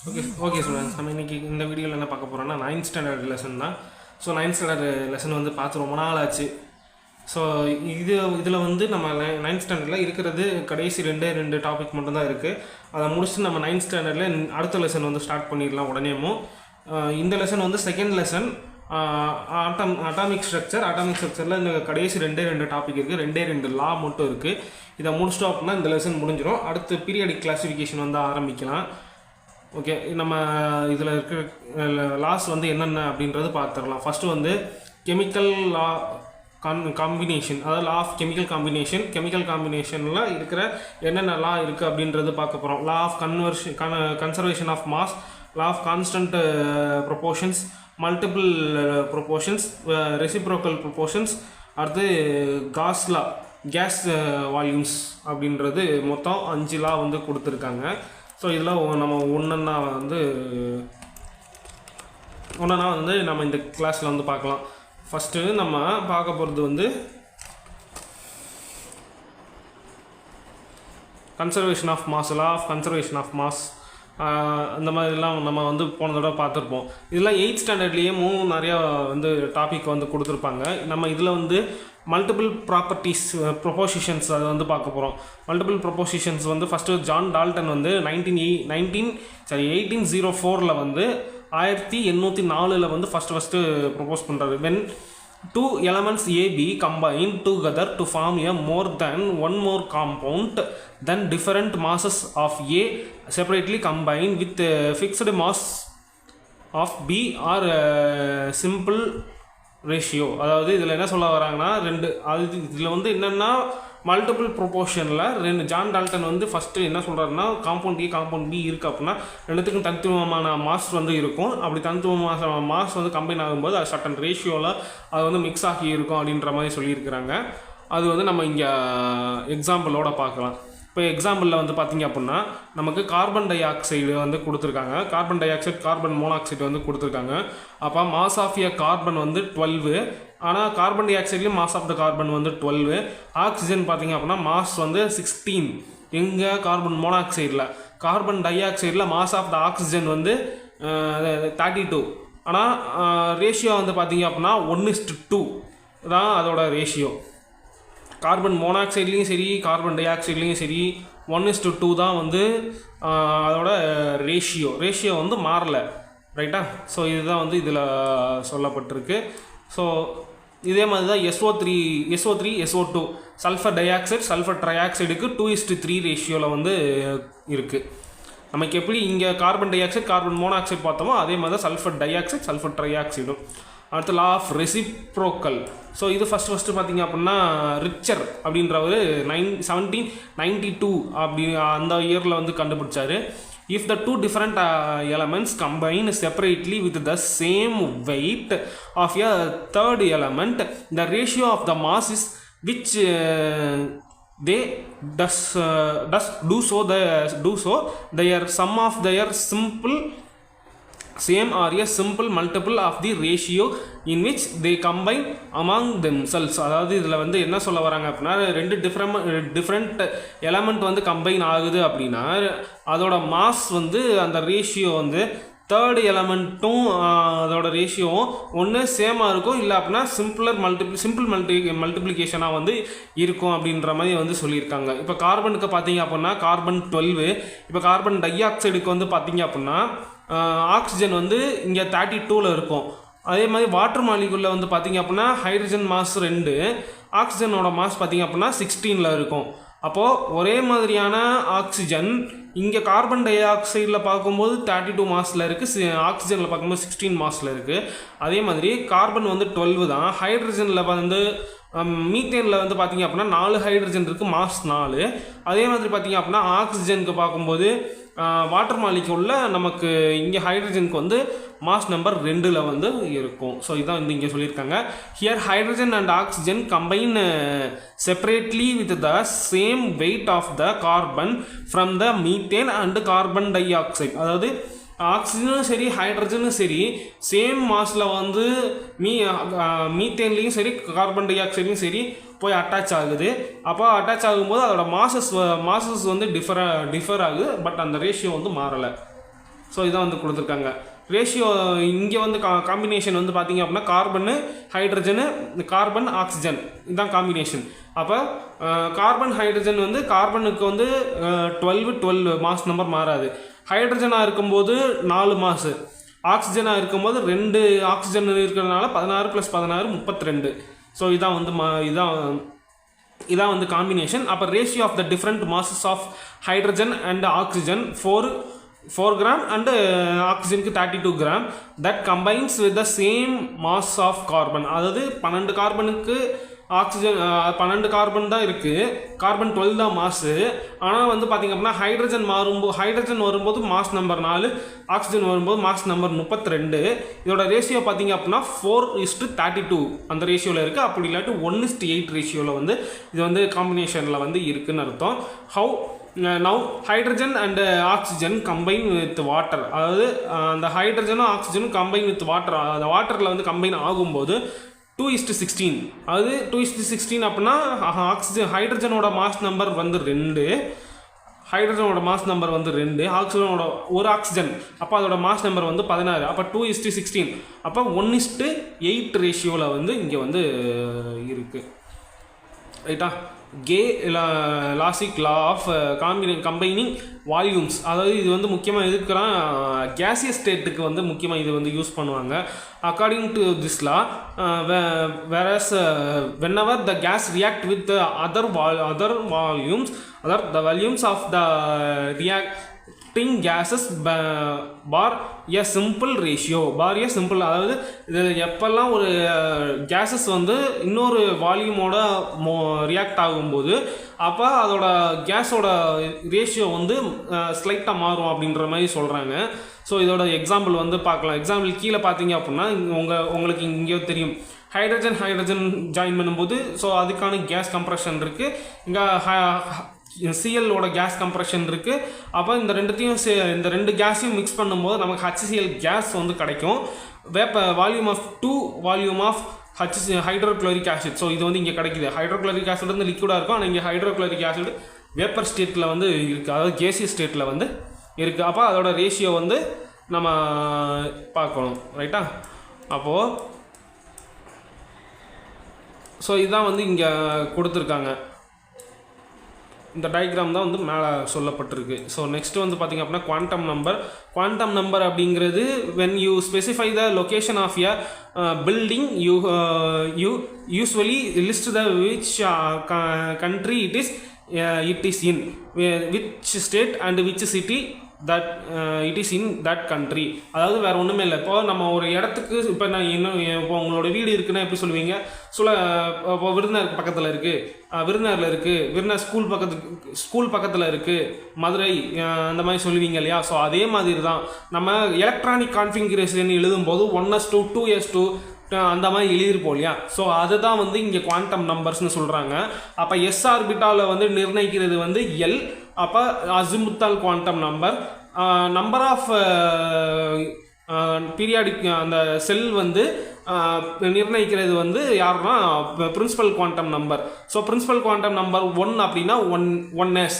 Okay students, நம்ம இன்றைக்கி இந்த வீடியோவில் என்ன பார்க்க போகிறோம்னா 9th ஸ்டாண்டர்ட் லெசன் தான். ஸோ 9th ஸ்டாண்டர்ட் லெசன் வந்து பார்த்து ரொம்ப நாள் ஆச்சு. ஸோ இதில் வந்து நம்ம 9th ஸ்டாண்டர்டில் இருக்கிறது கடைசி ரெண்டு டாபிக் மட்டும்தான் இருக்குது. அதை முடிச்சுட்டு நம்ம 9th ஸ்டாண்டர்டில் அடுத்த லெசன் வந்து ஸ்டார்ட் பண்ணிடலாம் உடனேமும். இந்த லெசன் வந்து செகண்ட் லெசன் அட்டாமிக் ஸ்ட்ரக்சரில் இந்த கடைசி ரெண்டு டாபிக் இருக்குது, ரெண்டு லா மட்டும் இருக்குது. இதை முடிச்சிட்டோம் அப்படின்னா இந்த லெசன் முடிஞ்சிடும். அடுத்து பீரியாடிக் கிளாசிஃபிகேஷன் வந்து ஆரம்பிக்கலாம். ஓகே, நம்ம இதில் இருக்கிற லாஸ் வந்து என்னென்ன அப்படின்றது பார்த்துடலாம். ஃபஸ்ட்டு வந்து கெமிக்கல் லா காம்பினேஷன், அதாவது லா ஆஃப் கெமிக்கல் காம்பினேஷனில் இருக்கிற என்னென்ன லா இருக்குது அப்படின்றது பார்க்க போகிறோம். Law of conservation of mass, law of constant proportions, multiple proportions, reciprocal proportions, அடுத்து கேஸ் வால்யூம்ஸ் அப்படின்றது மொத்தம் 5 லா வந்து கொடுத்துருக்காங்க. ஸோ இதில் நம்ம ஒன்றா வந்து நம்ம இந்த கிளாஸில் வந்து பார்க்கலாம். ஃபஸ்ட்டு நம்ம பார்க்க போகிறது வந்து conservation of mass, law of conservation of mass. அந்த மாதிரிலாம் நம்ம வந்து போன தடவை பார்த்துருப்போம். இதெல்லாம் 8th ஸ்டாண்டர்ட்லேயே நிறையா வந்து டாபிக் வந்து கொடுத்துருப்பாங்க. நம்ம இதில் வந்து மல்டிபிள் ப்ராப்பர்ட்டிஸ் ப்ரொபோசிஷன்ஸ் அதை வந்து பார்க்க போகிறோம். மல்டிபிள் ப்ரொபோசிஷன்ஸ் வந்து ஃபஸ்ட்டு ஜான் டால்டன் வந்து 1804 வந்து 1804 வந்து ஃபஸ்ட்டு ப்ரொபோஸ் பண்ணுறாரு. When 2 elements AB combined together to form a more than one more compound, then different masses of A separately combined with fixed mass of B or simple ratio. அதாவது இதில் என்ன சொல்ல வராங்கன்னா இதில் வந்து என்னென்னா மல்டிபிள் ப்ரொபோர்ஷனில் ஜான் டால்டன் வந்து first என்ன சொல்கிறாருன்னா காம்பவுண்ட் ஏ காம்பவுண்ட் பி இருக்குது அப்படின்னா ரெண்டுத்துக்கும் தனித்துவமான மாஸ் வந்து இருக்கும். அப்படி தனித்துவமான மாஸ் வந்து கம்பைன் ஆகும்போது அது சட்டன் ரேஷியோவில் அது வந்து மிக்ஸ் ஆகி இருக்கும் அப்படின்ற மாதிரி சொல்லியிருக்கிறாங்க. அது வந்து நம்ம இங்கே எக்ஸாம்பிளோட பார்க்கலாம். இப்போ எக்ஸாம்பிளில் வந்து பார்த்திங்க அப்படின்னா நமக்கு கார்பன் டை ஆக்சைடு வந்து கொடுத்துருக்காங்க. Carbon di oxide, carbon monoxide வந்து கொடுத்துருக்காங்க. அப்போ மாஸ் ஆஃப் எ கார்பன் வந்து 12. ஆனால் கார்பன் டை ஆக்சைட்லேயும் மாஸ் ஆஃப் த கார்பன் வந்து 12. ஆக்சிஜன் பார்த்திங்க அப்படின்னா மாஸ் வந்து 16. எங்கே கார்பன் மோனாக்சைடில். கார்பன் டை ஆக்சைடில் மாஸ் ஆஃப் த ஆக்சிஜன் வந்து 32. ஆனால் ரேஷியோ வந்து பார்த்திங்க அப்படின்னா 1:2 தான் அதோட ரேஷியோ. கார்பன் மோனாக்சைட்லேயும் சரி, கார்பன் டை ஆக்சைட்லேயும் சரி 1:2 தான் வந்து அதோட ரேஷியோ வந்து மாறலை, ரைட்டா? ஸோ இதுதான் வந்து இதில் சொல்லப்பட்டிருக்கு. ஸோ இதே மாதிரி தான் SO3 SO2 sulphur dioxide sulphur ட்ரை ஆக்சைடுக்கு 2:3 ரேஷியோவில் வந்து இருக்குது. நமக்கு எப்படி இங்கே carbon di oxide carbon monoxide பார்த்தோமோ அதே மாதிரி தான் சல்ஃபர் டை ஆக்சைடு சல்ஃபர் ட்ரை ஆக்சைடும். அடுத்து லா ஆஃப் ரெசிப்ரோக்கல். ஸோ இது ஃபஸ்ட்டு பார்த்திங்க அப்படின்னா ரிச்சர் அப்படின்றவர் 1792 அப்படி அந்த இயரில் வந்து கண்டுபிடிச்சார். If the 2 different elements combine separately with the same weight of a third element, the ratio of the masses which they do so their sum of their simple same or a simple multiple of the ratio in which they combine among themselves. அதாவது இதில் வந்து என்ன சொல்ல வராங்க அப்படின்னா ரெண்டு different element வந்து combine ஆகுது அப்படின்னா அதோட மாஸ் வந்து அந்த ரேஷியோ வந்து தேர்ட் எலமெண்ட்டும் அதோட ரேஷியோவும் ஒன்று சேமாக இருக்கும், இல்லை அப்படின்னா சிம்பிள் மல்டிப்ளிகேஷனாக வந்து இருக்கும் அப்படின்ற மாதிரி வந்து சொல்லியிருக்காங்க. இப்போ கார்பனுக்கு பார்த்தீங்க அப்படின்னா கார்பன் 12. இப்போ கார்பன் டை ஆக்சைடுக்கு வந்து பார்த்தீங்க அப்படின்னா ஆக்சிஜன் வந்து இங்கே 32ல் இருக்கும். அதே மாதிரி வாட்டர் மாலிகுலில் வந்து பார்த்திங்க அப்படின்னா ஹைட்ரஜன் மாஸ் 2, ஆக்சிஜனோட மாஸ் பார்த்திங்க அப்படின்னா 16ல் இருக்கும். அப்போது ஒரே மாதிரியான ஆக்சிஜன் இங்கே கார்பன் டை ஆக்சைடில் பார்க்கும்போது 32 மாஸில் இருக்குது, ஆக்சிஜனில் பார்க்கும்போது 16 மாஸில் இருக்குது. அதே மாதிரி கார்பன் வந்து 12 தான். ஹைட்ரஜனில் வந்து மீத்தேனில் வந்து பார்த்திங்க அப்படின்னா 4 ஹைட்ரஜன் இருக்குது, மாஸ் 4. அதே மாதிரி பார்த்திங்க அப்படின்னா ஆக்சிஜனுக்கு பார்க்கும்போது வாட்டர் மாலிகுலில் நமக்கு இங்கே ஹைட்ரஜனுக்கு வந்து மாஸ் நம்பர் 2ல் வந்து இருக்கும். ஸோ இதான் வந்து இங்கே சொல்லியிருக்காங்க. Here hydrogen and oxygen combine separately with the same weight of the carbon from the methane and carbon tie ஆக்சைடு. அதாவது ஆக்சிஜனும் சரி ஹைட்ரஜனும் சரி சேம் மாஸில் வந்து மீத்தேன்லேயும் சரி கார்பன் டை ஆக்சைட்லையும் சரி போய் அட்டாச் ஆகுது. அப்போ அட்டாச் ஆகும்போது அதோட மாசஸ் வந்து டிஃபர் ஆகுது, பட் அந்த ரேஷியோ வந்து மாறலை. ஸோ இதான் வந்து கொடுத்துருக்காங்க. ரேஷியோ இங்கே வந்து காம்பினேஷன் வந்து பார்த்திங்க அப்படின்னா கார்பனு ஹைட்ரஜனு கார்பன் ஆக்சிஜன் இதுதான் காம்பினேஷன். அப்போ கார்பன் ஹைட்ரஜன் வந்து கார்பனுக்கு வந்து 12 மாஸ் நம்பர் மாறாது. ஹைட்ரஜனாக இருக்கும்போது 4 மாசு, ஆக்சிஜனாக இருக்கும்போது 2 ஆக்சிஜன் இருக்கிறதுனால 16 + 16 32. ஸோ இதான் வந்து இதான் வந்து காம்பினேஷன். அப்போ ratio of the different masses of hydrogen and oxygen 4 gram and ஆக்சிஜனுக்கு 32 gram that combines with the same mass of carbon. அதாவது 12 கார்பனுக்கு ஆக்சிஜன் 12 கார்பன் தான் இருக்குது, கார்பன் 12 தான் மாசு. ஆனால் வந்து பார்த்திங்க அப்படின்னா ஹைட்ரஜன் வரும்போது மாஸ் நம்பர் 4, ஆக்சிஜன் வரும்போது மாஸ் நம்பர் 32. இதோட ரேஷியோ பார்த்திங்க அப்படின்னா 4:32 அந்த ரேஷியோவில் இருக்குது. அப்படி இல்லாட்டி 1:8 ரேஷியோவில் வந்து இது வந்து காம்பினேஷனில் வந்து இருக்குதுன்னு அர்த்தம். Now hydrogen and oxygen combine with water. அதாவது அந்த ஹைட்ரஜனும் ஆக்சிஜனும் கம்பைன் வித் வாட்டர், அந்த வாட்டரில் வந்து கம்பைன் ஆகும்போது 2:16. அதாவது 2:16 அப்படின்னா ஹைட்ரஜனோட மாஸ் நம்பர் வந்து 2, ஹைட்ரஜனோட மாஸ் நம்பர் வந்து 2, ஆக்சிஜனோட ஒரு ஆக்சிஜன் அப்போ அதோட மாஸ் நம்பர் வந்து 16. அப்போ 2:16 அப்போ 1:8 ரேஷியோவில் வந்து இங்கே வந்து இருக்குது. ரைட்டா? Lussac's law of combining volumes. அதாவது இது வந்து முக்கியமாக எதுக்குன்னா கேசியஸ் ஸ்டேட்டுக்கு வந்து முக்கியமாக இது வந்து யூஸ் பண்ணுவாங்க. According to this law whereas whenever the gas react with the other volumes the volumes of the reacting gases bar a simple ratio. அதாவது இது எப்பெல்லாம் ஒரு கேஸஸ் வந்து இன்னொரு வால்யூமோட ரியாக்ட் ஆகும்போது அப்போ அதோட கேஸோட ரேஷியோ வந்து ஸ்லைட்டாக மாறும் அப்படின்ற மாதிரி சொல்கிறாங்க. ஸோ இதோட எக்ஸாம்பிள் வந்து பார்க்கலாம். எக்ஸாம்பிள் கீழே பார்த்தீங்க அப்படின்னா உங்களுக்கு இங்கேயோ தெரியும், ஹைட்ரஜன் ஜாயின் பண்ணும்போது ஸோ அதுக்கான கேஸ் கம்ப்ரெஷன் இருக்குது, இங்கே சிஎல்லோட கேஸ் கம்ப்ரெஷன் இருக்குது. அப்போ இந்த ரெண்டு கேஸையும் மிக்ஸ் பண்ணும்போது நமக்கு HCl கேஸ் வந்து கிடைக்கும். Volume of hydrochloric acid. So இது வந்து இங்கே கிடைக்குது. ஹைட்ரோக்ளோரிக் ஆசிட் வந்து லிக்விடாக இருக்கும், ஆனால் இங்கே ஹைட்ரோக்ளோரிக் ஆசிட் வேப்பர் ஸ்டேட்டில் வந்து இருக்குது, அதாவது கேசியஸ் ஸ்டேட்டில் வந்து இருக்குது. அப்போ அதோட ரேஷியோ வந்து நம்ம பார்க்கணும். ரைட்டா? அப்போது ஸோ இதுதான் வந்து இங்கே கொடுத்துருக்காங்க. இந்த டயக்ராம் தான் வந்து மேலே சொல்லப்பட்டிருக்கு. ஸோ நெக்ஸ்ட் வந்து பார்த்திங்க அப்படின்னா குவாண்டம் நம்பர் அப்படிங்கிறது when you specify the location of a building you usually list the which country it is in, which state and which city that it is in that country. அதாவது வேறு ஒன்றுமே இல்லை. இப்போ நம்ம ஒரு இடத்துக்கு இப்போ இப்போ உங்களோட வீடு இருக்குன்னா எப்படி சொல்லுவீங்க? இப்போ விருதுநகர் பக்கத்தில் இருக்குது, விருதுநகரில் இருக்குது, விருதுநகர் ஸ்கூல் பக்கத்தில் இருக்குது, மதுரை அந்த மாதிரி சொல்லுவீங்க இல்லையா? ஸோ அதே மாதிரி தான் நம்ம எலக்ட்ரானிக் கான்ஃபிகரேஷன் எழுதும்போது 1:2 2:2 அந்த மாதிரி எழுதிருப்போம் இல்லையா? ஸோ அதுதான் வந்து இங்கே குவாண்டம் நம்பர்ஸ்னு சொல்கிறாங்க. அப்போ எஸ் ஆர்பிட்டாவில் வந்து நிர்ணயிக்கிறது வந்து எல். அப்போ azimuthal quantum number of periodic அந்த செல் வந்து நிர்ணயிக்கிறது வந்து யாருன்னா principal quantum number. So principal quantum number 1 அப்படின்னா 1s,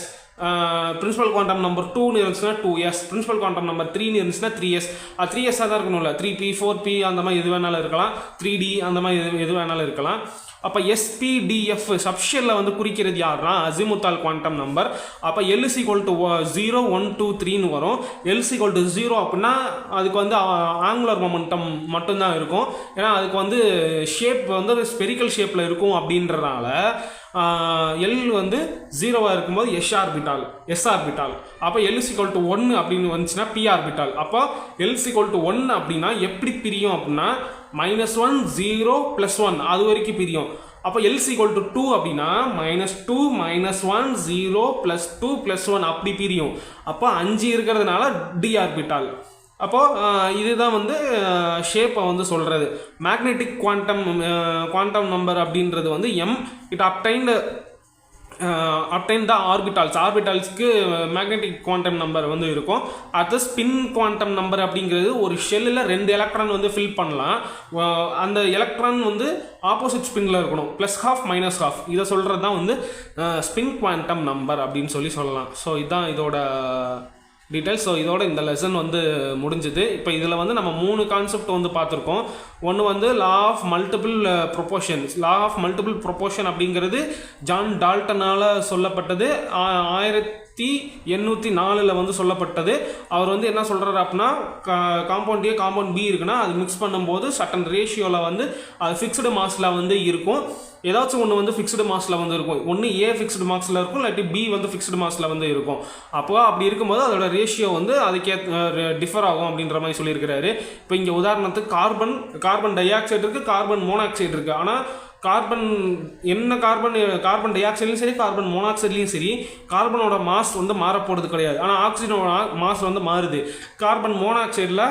பிரின்சிபல் குவாண்டம் நம்பர் 2 இருந்துச்சுன்னா 2s, பிரின்சிபல் குவாண்டம் நம்பர் 3 இருந்துச்சுன்னா 3s. 3s தான் இருக்கணும்ல, 3p 4p அந்த மாதிரி எது வேணாலும் இருக்கலாம், 3d அந்த மாதிரி எது வேணாலும் இருக்கலாம். அப்போ SPDF சப்ஷெல்லில் வந்து குறிக்கிறது யாருன்னா அசிமுத்தால் குவாண்டம் நம்பர். அப்போ L = 0 1 2 3ன்னு வரும். L = 0 அப்படின்னா அதுக்கு வந்து ஆங்குலர் மொமெண்டம் மட்டும்தான் இருக்கும், ஏன்னா அதுக்கு வந்து ஷேப் வந்து ஸ்பெரிக்கல் ஷேப்பில் இருக்கும். அப்படின்றனால L வந்து 0வாக இருக்கும்போது S ஆர்பிட்டால். அப்போ L = 1 அப்படின்னு வந்துச்சுன்னா P ஆர்பிட்டால். அப்போ L = 1 அப்படின்னா எப்படி பிரியும் அப்படின்னா -1 0 +1 அது வரைக்கும் பிரியும். அப்போ L = 2 அப்படின்னா -2 -1 0 +2 +1 அப்படி பிரியும். அப்போ 5 இருக்கிறதுனால D ஆர்பிட்டால். அப்போது இதுதான் வந்து ஷேப்பை வந்து சொல்கிறது. மேக்னெட்டிக் குவாண்டம் நம்பர் அப்படின்றது வந்து M. இட் அப்டைன் த ஆர்பிட்டால்ஸ்க்கு மேக்னெட்டிக் குவாண்டம் நம்பர் வந்து இருக்கும். அது ஸ்பின் குவாண்டம் நம்பர் அப்படிங்கிறது ஒரு ஷெல்லில் 2 எலக்ட்ரான் வந்து ஃபில் பண்ணலாம். அந்த எலக்ட்ரான் வந்து ஆப்போசிட் ஸ்பின்னில் இருக்கணும், +½ -½ இதை சொல்கிறது தான் வந்து ஸ்பின் குவாண்டம் நம்பர் அப்படின்னு சொல்லலாம். ஸோ இதுதான் இதோட டீட்டெயில்ஸ். ஸோ இதோட இந்த லெசன் வந்து முடிஞ்சுது. இப்போ இதில் வந்து நம்ம 3 கான்செப்ட் வந்து பார்த்துருக்கோம். ஒன்று வந்து law of multiple proportions. Law of multiple proportion அப்படிங்கிறது ஜான் டால்டனால் சொல்லப்பட்டது. 1804 வந்து சொல்லப்பட்டது. அவர் வந்து என்ன சொல்கிறாரு அப்படின்னா, காம்பவுண்ட் ஏ காம்பவுண்ட் பி இருக்குன்னா அது மிக்ஸ் பண்ணும்போது சட்டன் ரேஷியோவில் வந்து அது ஃபிக்ஸ்டு மாஸில் வந்து இருக்கும். ஏதாச்சும் ஒன்று வந்து ஃபிக்ஸ்டு மாஸில் வந்து இருக்கும். ஒன்று ஏ ஃபிக்ஸ்டு மாஸில் இருக்கும், இல்லாட்டி பி வந்து ஃபிக்ஸ்டு மாஸில் வந்து இருக்கும். அப்போ அப்படி இருக்கும்போது அதோட ரேஷியோ வந்து அதுக்கே டிஃபர் ஆகும் அப்படின்ற மாதிரி சொல்லியிருக்கிறாரு. இப்போ இங்கே உதாரணத்துக்கு கார்பன் டை ஆக்சைடு இருக்குது, கார்பன் மோனாக்சைடு இருக்குது. ஆனால் கார்பன் டை ஆக்சைட்லையும் சரி, கார்பன் மோனாக்சைட்லையும் சரி, கார்பனோட மாஸ் வந்து மாறப்போகிறது கிடையாது. ஆனால் ஆக்சிஜனோட மாஸ் வந்து மாறுது. கார்பன் மோனாக்சைடில்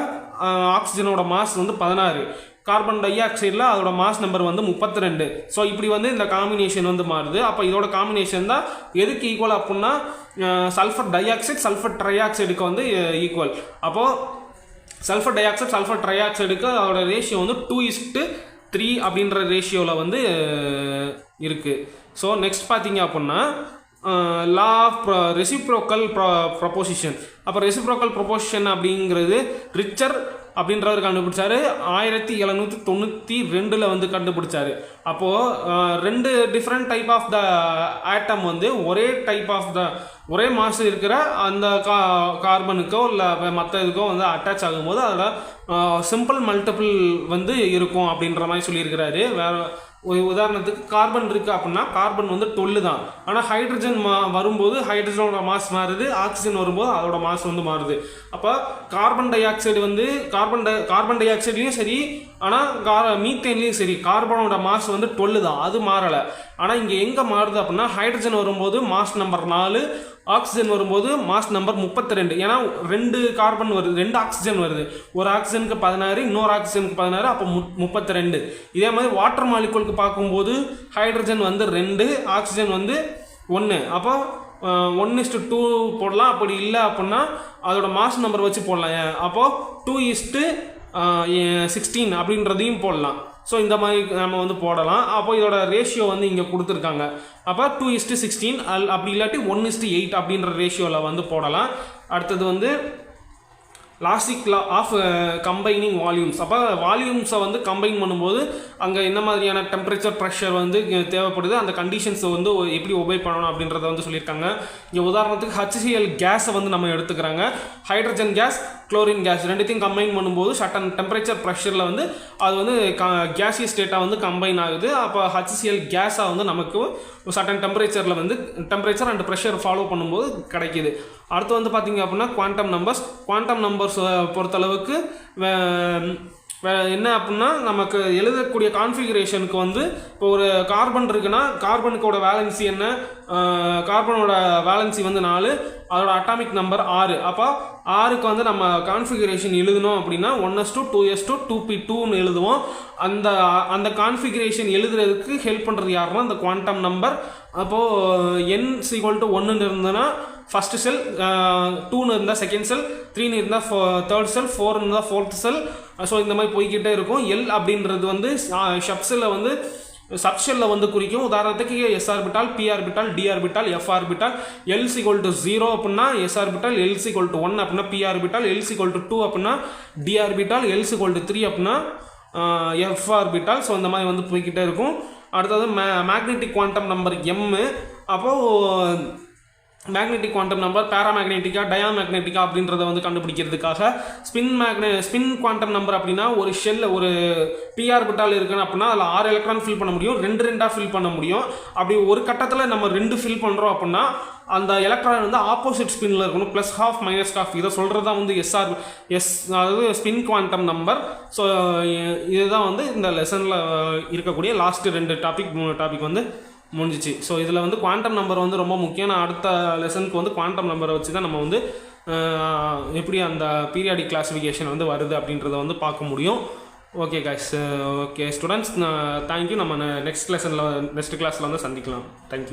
ஆக்சிஜனோட மாஸ் வந்து 16, கார்பன் டை ஆக்சைடில் அதோட மாஸ் நம்பர் வந்து 32. ஸோ இப்படி வந்து இந்த காம்பினேஷன் வந்து மாறுது. அப்போ இதோட காம்பினேஷன் தான் எதுக்கு ஈக்குவல் அப்படின்னா சல்ஃபர் டை ஆக்சைடு சல்ஃபர் ட்ரை ஆக்சைடுக்கு வந்து ஈக்குவல். அப்போது சல்ஃபர் டை ஆக்சைடு சல்ஃபர் ட்ரை ஆக்சைடுக்கு அதோட ரேஷியோ வந்து 2:3 அப்படின்ற ரேஷியோவில் வந்து இருக்குது. ஸோ நெக்ஸ்ட் பார்த்தீங்க அப்படின்னா லா ஆஃப் ரெசிப்ரோக்கல் ப்ரொபோசிஷன். அப்போ ரெசிப்ரோக்கல் ப்ரொபோசிஷன் அப்படிங்கிறது ரிச்சர் அப்படின்றவர் கண்டுபிடிச்சாரு. 1792 வந்து கண்டுபிடிச்சாரு. அப்போது 2 டிஃப்ரெண்ட் டைப் ஆஃப் த ஆட்டம் வந்து ஒரே மாஸ் இருக்கிற அந்த கார்பனுக்கோ இல்லை மற்ற இதுக்கோ வந்து அட்டாச் ஆகும்போது அதோட சிம்பிள் மல்டிபிள் வந்து இருக்கும் அப்படின்ற மாதிரி சொல்லியிருக்கிறாரு. வேறு உதாரணத்துக்கு கார்பன் இருக்குது அப்படின்னா கார்பன் வந்து 12 தான். ஆனால் ஹைட்ரஜன் வரும்போது ஹைட்ரஜனோட மாஸ் மாறுது, ஆக்சிஜன் வரும்போது அதோட மாஸ் வந்து மாறுது. அப்போ கார்பன் டை ஆக்சைடு வந்து கார்பன் டை ஆக்சைட்லேயும் சரி, ஆனால் மீத்தேன்லேயும் சரி கார்பனோட மாஸ் வந்து 12 தான், அது மாறலை. ஆனால் இங்கே எங்கே மாறுது அப்படின்னா ஹைட்ரஜன் வரும்போது மாஸ் நம்பர் 4, ஆக்சிஜன் வரும்போது மாஸ் நம்பர் 32. ஏன்னா 2 கார்பன் வருது, 2 ஆக்சிஜன் வருது. ஒரு ஆக்சிஜனுக்கு 16, இன்னொரு ஆக்சிஜனுக்கு 16, அப்போ 32. இதே மாதிரி வாட்டர் மாலிகுலுக்கு பார்க்கும்போது ஹைட்ரஜன் வந்து 2, ஆக்சிஜன் வந்து 1. அப்போ 1:2 போடலாம். அப்படி இல்லை அப்படின்னா அதோட மாஸ் நம்பர் வச்சு போடலாம். அப்போது 2:16 அப்படின்றதையும் போடலாம். ஸோ இந்த மாதிரி நம்ம வந்து போடலாம். அப்போ இதோட ரேஷியோ வந்து இங்கே கொடுத்துருக்காங்க. அப்போ 2:16 அப்படி இல்லாட்டி 1:8 அப்படின்ற ரேஷியோவில் வந்து போடலாம். அடுத்தது வந்து லாஸ்டிக் லா ஆஃப் கம்பைனிங் வால்யூம்ஸ். அப்போ வால்யூம்ஸை வந்து கம்பைன் பண்ணும்போது அங்கே என்ன மாதிரியான டெம்பரேச்சர் ப்ரெஷர் வந்து தேவைப்படுது, அந்த கண்டிஷன்ஸை வந்து எப்படி ஒபே பண்ணணும் அப்படின்றத வந்து சொல்லியிருக்காங்க. இங்கே உதாரணத்துக்கு HCl கேஸை வந்து நம்ம எடுத்துக்கிறாங்க. ஹைட்ரஜன் கேஸ், குளோரின் கேஸ் ரெண்டுத்தையும் கம்பைன் பண்ணும்போது சட்டன் டெம்பரேச்சர் ப்ரெஷரில் வந்து அது வந்து கேஸியஸ் ஸ்டேட்டாக வந்து கம்பைன் ஆகுது. அப்போ HCl கேஸாக வந்து நமக்கு சட்டன் டெம்பரேச்சரில் வந்து டெம்பரேச்சர் அண்ட் ப்ரெஷர் ஃபாலோ பண்ணும்போது கிடைக்கிது. அடுத்து வந்து பார்த்திங்க அப்படின்னா குவாண்டம் நம்பர்ஸ் பொறுத்தளவுக்கு என்ன அப்படின்னா நமக்கு எழுதக்கூடிய கான்ஃபிகரேஷனுக்கு வந்து இப்போ ஒரு கார்பன் இருக்குன்னா கார்பனுக்கோட வேலன்சி என்ன, கார்பனோட வேலன்சி வந்து 4, அதோட அட்டாமிக் நம்பர் 6. அப்போ 6க்கு வந்து நம்ம கான்ஃபிகரேஷன் எழுதணும் அப்படின்னா 1:2, 2p2ன்னு எழுதுவோம். அந்த கான்ஃபிகரேஷன் எழுதுறதுக்கு ஹெல்ப் பண்ணுறது யாருன்னா அந்த குவாண்டம் நம்பர். அப்போது n = 1ன்னு இருந்ததுன்னா ஃபஸ்ட்டு செல், 2ன்னு இருந்தால் செகண்ட் செல், 3ன்னு இருந்தால் தேர்ட் செல், 4ன்னு இருந்தால் ஃபோர்த் செல். ஸோ இந்த மாதிரி போய்கிட்டே இருக்கும். எல் அப்படின்றது வந்து சப்ஷெல்லில் வந்து குறிக்கும். உதாரணத்துக்கு s orbital, p orbital, d orbital, f orbital. l = 0 அப்படின்னா s ஆர்பிட்டால், l = 1 அப்படின்னா p ஆர்பிட்டால், l = 2 அப்படின்னா d ஆர்பிட்டால், l = 3 அப்படின்னா f ஆர்பிட்டால். ஸோ இந்த மாதிரி வந்து போய்கிட்டே இருக்கும். அடுத்தது மேக்னெட்டிக் குவாண்டம் நம்பர் m. அப்போது மேக்னெட்டிக் குவாண்டம் நம்பர் பேராமேக்னெட்டிக்கா டயாமேக்னெட்டிக்கா அப்படின்றத வந்து கண்டுபிடிக்கிறதுக்காக ஸ்பின் குவாண்டம் நம்பர் அப்படின்னா ஒரு ஷெல் ஒரு p ஆர்பிட்டால் இருக்குன்னு அப்படின்னா அதில் 6 எலக்ட்ரான் ஃபில் பண்ண முடியும், 2 ஃபில் பண்ண முடியும். அப்படி ஒரு கட்டத்தில் நம்ம 2 ஃபில் பண்ணுறோம் அப்படின்னா அந்த எலக்ட்ரான் வந்து ஆப்போசிட் ஸ்பின்னில் இருக்கணும், +½ -½ இதை சொல்கிறது தான் வந்து அதாவது ஸ்பின் குவாண்டம் நம்பர். ஸோ இதுதான் வந்து இந்த லெசனில் இருக்கக்கூடிய லாஸ்ட் 2 டாபிக் வந்து முடிஞ்சிச்சு. ஸோ இதில் வந்து குவாண்டம் நம்பர் வந்து ரொம்ப முக்கியம். அடுத்த லெசனுக்கு வந்து குவாண்டம் நம்பரை வச்சு தான் நம்ம வந்து எப்படி அந்த பீரியாடிக் கிளாஸிஃபிகேஷன் வந்து வருது அப்படின்றத வந்து பார்க்க முடியும். Okay guys, okay students, thank you. நம்ம நெக்ஸ்ட் கிளாஸில் வந்து சந்திக்கலாம். தேங்க்யூ.